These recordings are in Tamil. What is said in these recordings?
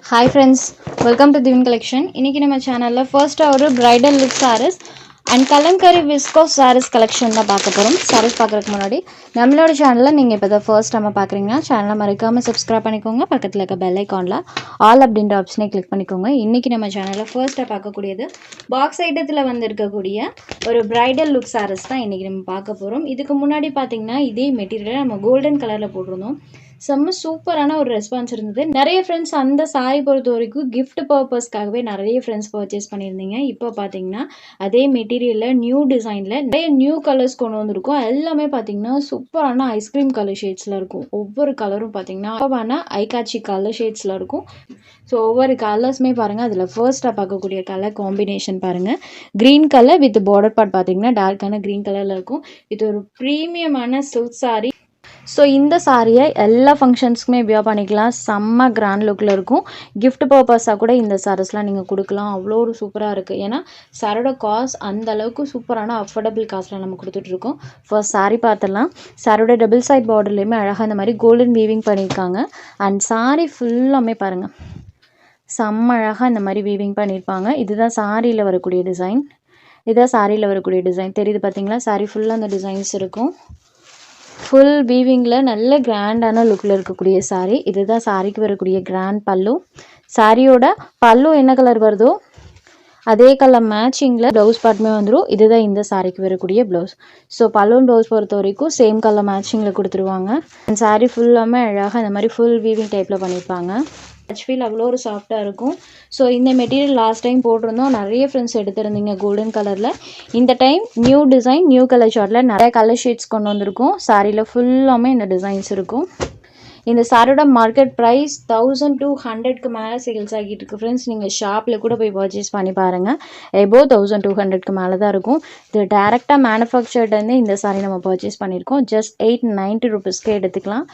Hi friends, welcome to Divin Collection. இன்னைக்கு நம்ம சேனல்ல ஃபர்ஸ்ட் ஒரு bridal look sarees and kalamkari viscose sarees collection தான் பார்க்க போறோம். sarees பார்க்கறதுக்கு முன்னாடி நம்மளோட சேனல்ல நீங்க இப்பதான் ஃபர்ஸ்ட் டைம் பார்க்கறீங்கன்னா சேனலை மறக்காம subscribe பண்ணிக்கோங்க. பக்கத்துல இருக்க bell iconல all அப்படிங்கற ஆப்ஷனை கிளிக் பண்ணிக்கோங்க. இன்னைக்கு நம்ம சேனல்ல ஃபர்ஸ்டா பார்க்கக்கூடியது பாக்ஸ் ஐட்டத்துல வந்திருக்கக்கூடிய ஒரு bridal look sarees தான் இன்னைக்கு நம்ம பார்க்க போறோம். இதுக்கு முன்னாடி பாத்தீங்கன்னா இதே மெட்டீரியலை நம்ம கோல்டன் கலர்ல போட்டுருந்தோம். செம்ம சூப்பரான ஒரு ரெஸ்பான்ஸ் இருந்தது. நிறைய ஃப்ரெண்ட்ஸ் அந்த சாரி பொறுத்த வரைக்கும் கிஃப்ட் பர்பஸ்க்காகவே நிறைய ஃப்ரெண்ட்ஸ் பர்ச்சேஸ் பண்ணியிருந்தீங்க. இப்போ பார்த்தீங்கன்னா அதே மெட்டீரியலில் நியூ டிசைனில் நிறைய நியூ கலர்ஸ் கொண்டு வந்திருக்கும். எல்லாமே பார்த்தீங்கன்னா சூப்பரான ஐஸ்கிரீம் கலர் ஷேட்ஸில் இருக்கும். ஒவ்வொரு கலரும் பார்த்தீங்கன்னா ஐகாட்சி கலர் ஷேட்ஸில் இருக்கும். ஸோ ஒவ்வொரு கலர்ஸுமே பாருங்கள். அதில் ஃபர்ஸ்ட்டாக பார்க்கக்கூடிய கலர் காம்பினேஷன் பாருங்கள். Green colour with border part பார்த்தீங்கன்னா டார்க்கான க்ரீன் கலரில் இருக்கும். இது ஒரு ப்ரீமியமான சில்க் சாரி. ஸோ இந்த சாரியை எல்லா ஃபங்க்ஷன்ஸ்க்குமே வியர் பண்ணிக்கலாம். செம்ம கிராண்ட் லுக்கில் இருக்கும். கிஃப்ட் பர்பஸாக கூட இந்த சாரீஸ்லாம் நீங்கள் கொடுக்கலாம். அவ்வளோ ஒரு சூப்பராக இருக்குது. ஏன்னா சாரோட காஸ்ட் அந்த அளவுக்கு சூப்பரான அஃபோர்டபுள் காஸ்ட்டில் நம்ம கொடுத்துட்ருக்கோம். ஃபர்ஸ்ட் சாரி பார்த்துடலாம். சாரோட டபுள் சைட் பார்டர்லேயுமே அழகாக இந்த மாதிரி கோல்டன் வீவிங் பண்ணியிருக்காங்க. அண்ட் சாரி ஃபுல்லாமே பாருங்கள், செம்ம அழகாக இந்த மாதிரி வீவிங் பண்ணியிருப்பாங்க. இதுதான் சாரியில் வரக்கூடிய டிசைன். இதுதான் சாரியில் வரக்கூடிய டிசைன் தெரியுது பார்த்தீங்களா? சாரி ஃபுல்லாக அந்த டிசைன்ஸ் இருக்கும். ஃபுல் வீவிங்கில் நல்ல கிராண்டான லுக்கில் இருக்கக்கூடிய சாரீ. இதுதான் சாரிக்கு வரக்கூடிய கிராண்ட் பல்லு. சாரியோட பல்லு என்ன கலர் வருதோ அதே கலர் மேட்சிங்கில் ப்ளவுஸ் பார்ட்டுமே வந்துடும். இதுதான் இந்த சாரிக்கு வரக்கூடிய ப்ளவுஸ். ஸோ பல்லுன் ப்ளவுஸ் பொறுத்த வரைக்கும் சேம் கலர் மேட்சிங்கில் கொடுத்துருவாங்க. அண்ட் சாரீ ஃபுல்லாமே அழகாக இந்த மாதிரி ஃபுல் வீவிங் டைப்பில் பண்ணியிருப்பாங்க. டச் ஃபீல் அவ்வளோ ஒரு சாஃப்டாக இருக்கும். ஸோ இந்த மெட்டீரியல் லாஸ்ட் டைம் போட்டிருந்தோம். நிறைய ஃப்ரெண்ட்ஸ் எடுத்திருந்தீங்க கோல்டன் கலரில். இந்த time new design new colour ஷார்ட்டில் நிறைய கலர் ஷேட்ஸ் கொண்டு வந்திருக்கும். சாரியில் ஃபுல்லாமே இந்த டிசைன்ஸ் இருக்கும். இந்த சாரியோட மார்க்கெட் ப்ரைஸ் 1200க்கு மேலே சேல்ஸ் ஆகிட்டு இருக்கு ஃப்ரெண்ட்ஸ். நீங்கள் ஷாப்பில் கூட போய் பர்ச்சேஸ் பண்ணி பாருங்கள். எபோவ் 1200க்கு மேலே தான் இருக்கும். இது டேரெக்டாக மேனுஃபேக்சர்டேருந்து இந்த சாரி நம்ம பர்ச்சேஸ் பண்ணியிருக்கோம். ஜஸ்ட் 890 ருபீஸ்க்கு எடுத்துக்கலாம்.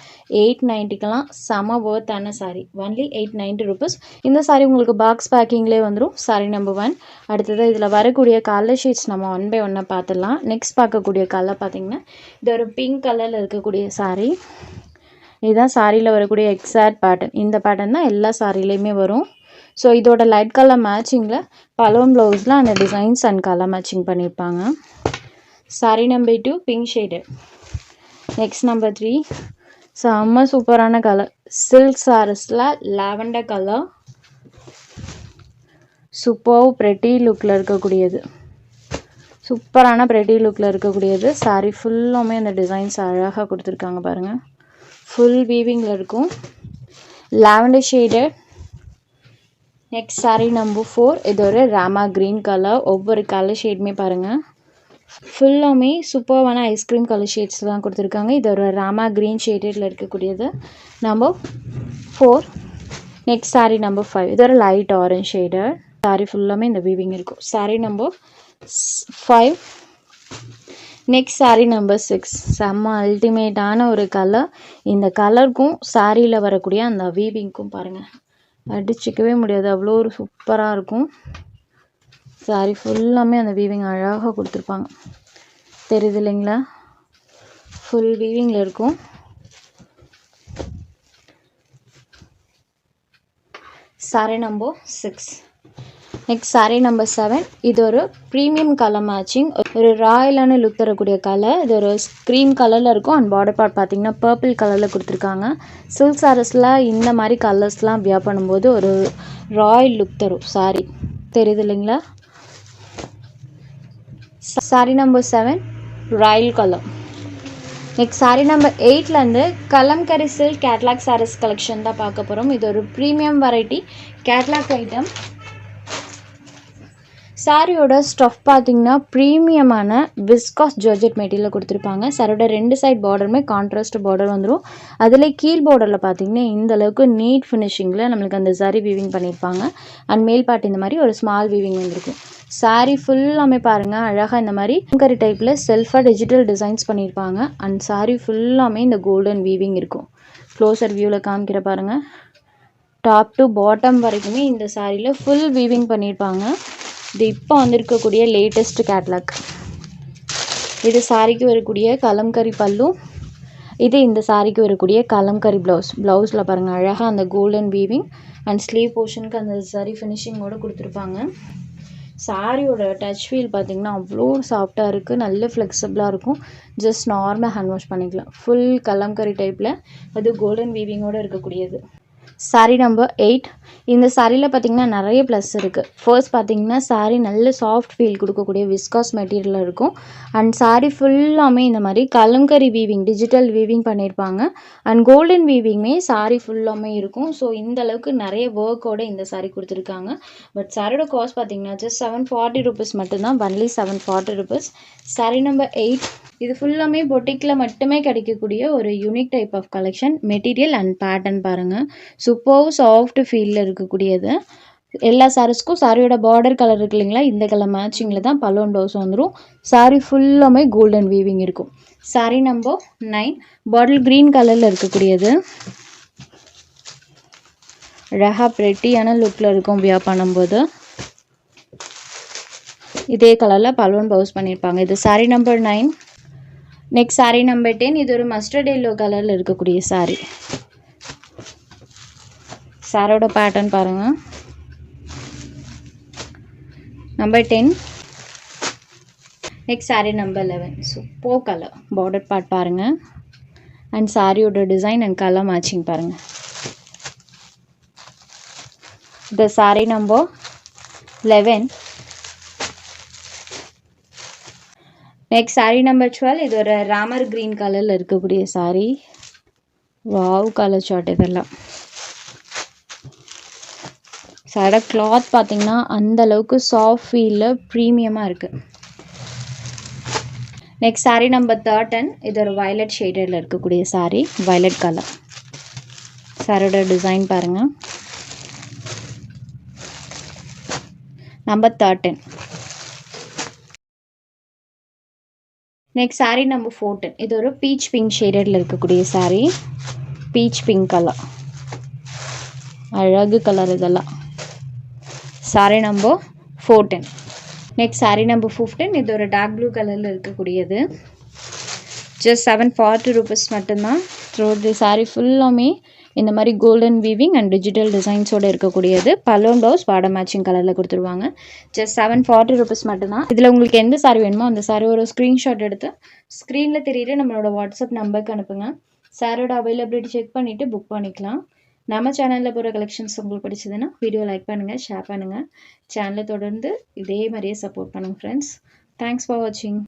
890க்கெலாம் செம ஒர்த்தான சாரி. Only 890 rupees. இந்த சாரி உங்களுக்கு பாக்ஸ் பேக்கிங்லேயே வந்துடும். Sorry number 1. அடுத்தது இதில் வரக்கூடிய கலர் ஷீட்ஸ் நம்ம ஒன் பை ஒன்னாக பார்த்துடலாம். நெக்ஸ்ட் பார்க்கக்கூடிய கலர் பார்த்திங்கன்னா இது ஒரு பிங்க் கலரில் இருக்கக்கூடிய சாரி. இதுதான் சாரியில் வரக்கூடிய எக்ஸாக்ட் பேட்டர்ன். இந்த பேட்டர்ன் தான் எல்லா சாரிலையுமே வரும். ஸோ இதோட லைட் கலர் மேட்சிங்கில் பலூன் ப்ளவுஸில் அந்த டிசைன்ஸ் அண்ட் கலர் மேட்சிங் பண்ணியிருப்பாங்க. Sorry number 2 pink shade. Next number 3 செம்ம சூப்பரான கலர். சில்க் சாரீஸில் லாவெண்டர் கலர். சூப்பர் ப்ரெட்டி லுக்கில் இருக்கக்கூடியது. சூப்பரான ப்ரெட்டி லுக்கில் இருக்கக்கூடியது. சாரி ஃபுல்லுமே அந்த டிசைன்ஸ் அழகாக கொடுத்துருக்காங்க பாருங்கள். ஃபுல் வீவிங்கில் இருக்கும். Lavender shade. Next sari number 4. இது ஒரு ராமா க்ரீன் கலர். ஒவ்வொரு கலர் ஷேடுமே பாருங்கள் ஃபுல்லாமே சூப்பரான ஐஸ்கிரீம் கலர் ஷேட்ஸ் தான் கொடுத்துருக்காங்க. இது ஒரு ராமா க்ரீன் ஷேடில் இருக்கக்கூடியது நம்பர் 4. Next sari number 5. இது ஒரு லைட் ஆரஞ்ச் ஷேடு. சாரி ஃபுல்லாமே இந்த வீவிங் இருக்கும். Sorry number 5. Next sari number 6. செம்ம அல்டிமேட்டான ஒரு கலர். இந்த கலருக்கும் சாரியில் வரக்கூடிய அந்த வீவிங்க்கும் பாருங்கள் அடிச்சிக்கவே முடியாது. அவ்வளோ ஒரு சூப்பராக இருக்கும். சாரி ஃபுல்லாமே அந்த வீவிங் அழகாக கொடுத்துருப்பாங்க. தெரியுது இல்லைங்களா? ஃபுல் வீவிங்கில் இருக்கும். Sorry number 6. Next sari number 7. இது ஒரு ப்ரீமியம் கலர் மேட்சிங். ஒரு ராயலான லுக் தரக்கூடிய கலர். இது ஒரு க்ரீம் கலரில் இருக்கும். அண்ட் பார்டர் பார்ட் பார்த்தீங்கன்னா பர்பிள் கலரில் கொடுத்துருக்காங்க. சில்க் சாரீஸில் இந்த மாதிரி கலர்ஸ்லாம் வியர் பண்ணும்போது ஒரு ராயல் லுக் தரும் சாரி. தெரியுது இல்லைங்களா? Sari number 7 royal colour. Next sari number 8லேருந்து Kalamkari silk catalogue saris collection தான் பார்க்க போகிறோம். இது ஒரு ப்ரீமியம் வெரைட்டி கேட்லாக் ஐட்டம். சாரியோட ஸ்டஃப் பார்த்தீங்கன்னா ப்ரீமியமான விஸ்காஸ் ஜார்ஜெட் மெட்டீரியல் கொடுத்துருப்பாங்க. சாரியோட 2 சைட் பார்டருமே கான்ட்ராஸ்ட் பார்டர் வந்துடும். அதில் கீழ் பார்டரில் பார்த்தீங்கன்னா இந்த அளவுக்கு நீட் ஃபினிஷிங்கில் நம்மளுக்கு அந்த சாரி வீவிங் பண்ணியிருப்பாங்க. அண்ட் மேல் பார்ட் இந்த மாதிரி ஒரு ஸ்மால் வீவிங் வந்துருக்கும். சாரி ஃபுல்லாமே பாருங்கள் அழகாக இந்த மாதிரி கரி டைப்பில் செல்ஃபாக டிஜிட்டல் டிசைன்ஸ் பண்ணியிருப்பாங்க. அண்ட் சாரி ஃபுல்லாமே இந்த கோல்டன் வீவிங் இருக்கும். க்ளோசர் வியூவில் காமிக்கிற பாருங்கள். டாப் டு பாட்டம் வரைக்குமே இந்த சாரியில் ஃபுல் வீவிங் பண்ணியிருப்பாங்க. இது இப்போ வந்திருக்கக்கூடிய லேட்டஸ்ட் கேட்லாக். இது சாரிக்கு வரக்கூடிய கலம்கரி பல்லு. இது இந்த சாரிக்கு வரக்கூடிய கலம்கரி ப்ளவுஸ். ப்ளவுஸில் பாருங்கள் அழகாக அந்த கோல்டன் வீவிங் அண்ட் ஸ்லீவ் போர்ஷனுக்கு அந்த சரி ஃபினிஷிங்கோடு கொடுத்துருப்பாங்க. சாரியோட டச் ஃபீல் பார்த்திங்கன்னா அவ்வளோ சாஃப்டாக இருக்குது, நல்ல ஃப்ளெக்சிபிளாக இருக்கும். ஜஸ்ட் நார்மல் ஹேண்ட் வாஷ் பண்ணிக்கலாம். ஃபுல் கலம்கரி டைப்பில் அது கோல்டன் வீவிங்கோடு இருக்கக்கூடியது. சாரீ நம்பர் 8. இந்த சாரியில் பார்த்திங்கன்னா நிறைய ப்ளஸ் இருக்குது. ஃபர்ஸ்ட் பார்த்திங்கன்னா சாரீ நல்ல சாஃப்ட் ஃபீல் கொடுக்கக்கூடிய விஸ்காஸ் மெட்டீரியலில் இருக்கும். அண்ட் சாரீ ஃபுல்லாமே இந்த மாதிரி கலம்கரி வீவிங், டிஜிட்டல் வீவிங் பண்ணியிருப்பாங்க. அண்ட் கோல்டன் வீவிங்குமே சாரீ ஃபுல்லாமே இருக்கும். ஸோ இந்த அளவுக்கு நிறைய ஒர்க்கோடு இந்த சாரீ கொடுத்துருக்காங்க. பட் சாரியோட காஸ்ட் பார்த்திங்கன்னா ஜஸ்ட் 740 rupees மட்டும்தான். Only 740 rupees. சாரீ நம்பர் 8. இது ஃபுல்லாமே பொட்டிக்கில் மட்டுமே கிடைக்கக்கூடிய ஒரு unique type of collection. Material and pattern பாருங்கள், சூப்பர் சாஃப்ட் ஃபீலில் இருக்கக்கூடியது. எல்லா சாரீஸ்க்கும் சாரியோட பார்டர் கலர் இருக்கு இல்லைங்களா, இந்த கலர் மேட்சிங்கில் தான் பலூன் ப்ளவுஸ் வந்துடும். சாரீ ஃபுல்லாமே கோல்டன் வீவிங் இருக்கும். சாரீ நம்பர் 9. பாட்டில் க்ரீன் கலரில் இருக்கக்கூடியது. அழகாக ப்ரெட்டியான லுக்கில் இருக்கும் வியர் பண்ணும்போது. இதே கலரில் பலூன் ப்ளவுஸ் பண்ணியிருப்பாங்க. இது sari number 9. Next sari number 10. இது ஒரு மஸ்டர்ட் எல்லோ கலரில் இருக்கக்கூடிய சாரீ. சாரோட பேட்டர்ன் பாருங்கள். Number 10. Next sari number 11. Super colour border part பாருங்கள். அண்ட் சாரியோட டிசைன் அண்ட் கலர் மேட்சிங் பாருங்கள். இந்த sari number 11. Next sari number 12. இது ஒரு ராமர் க்ரீன் கலரில் இருக்கக்கூடிய சாரீ. வாவ் கலர் ஷார்ட் இதெல்லாம். சாரோட கிளாத் பார்த்திங்கன்னா அந்தளவுக்கு சாஃப்ட் ஃபீலில் ப்ரீமியமாக இருக்குது. Next sari number 13. இது ஒரு வயலட் ஷேடடில் இருக்கக்கூடிய சாரீ, வயலட் கலர். சாரோட டிசைன் பாருங்கள். நம்பர் 13. Next sari number 14. இது ஒரு பீச் பிங்க் ஷேடடில் இருக்கக்கூடிய சாரீ, பீச் பிங்க் கலர். அழகு கலர் இதெல்லாம். Sari number 14. Next sari number 15. இது ஒரு டார்க் ப்ளூ கலரில் இருக்கக்கூடியது. ஜஸ்ட் 740 rupees மட்டும்தான். த்ரூ தி சாரீ ஃபுல்லாமே இந்த மாதிரி கோல்டன் வீவிங் அண்ட் டிஜிட்டல் டிசைன்ஸோடு இருக்கக்கூடியது. பலூன் ப்ளவுஸ் பார்டர் மேட்சிங் கலரில் கொடுத்துருவாங்க. ஜஸ்ட் 740 rupees மட்டும்தான். இதில் உங்களுக்கு எந்த சாரீ வேணுமோ அந்த சாரீ ஒரு ஸ்க்ரீன்ஷாட் எடுத்து ஸ்க்ரீனில் தெரியுற நம்மளோட வாட்ஸ்அப் நம்பருக்கு அனுப்புங்க. சாரோட அவைலபிலிட்டி செக் பண்ணிவிட்டு புக் பண்ணிக்கலாம். நம்ம சேனலில் போகிற கலெக்ஷன்ஸ் உங்களுக்கு பிடிச்சதுன்னா வீடியோ லைக் பண்ணுங்கள், ஷேர் பண்ணுங்கள். சேனலை தொடர்ந்து இதே மாதிரியே சப்போர்ட் பண்ணுங்கள் ஃப்ரெண்ட்ஸ். தேங்க்ஸ் ஃபார் வாட்சிங்.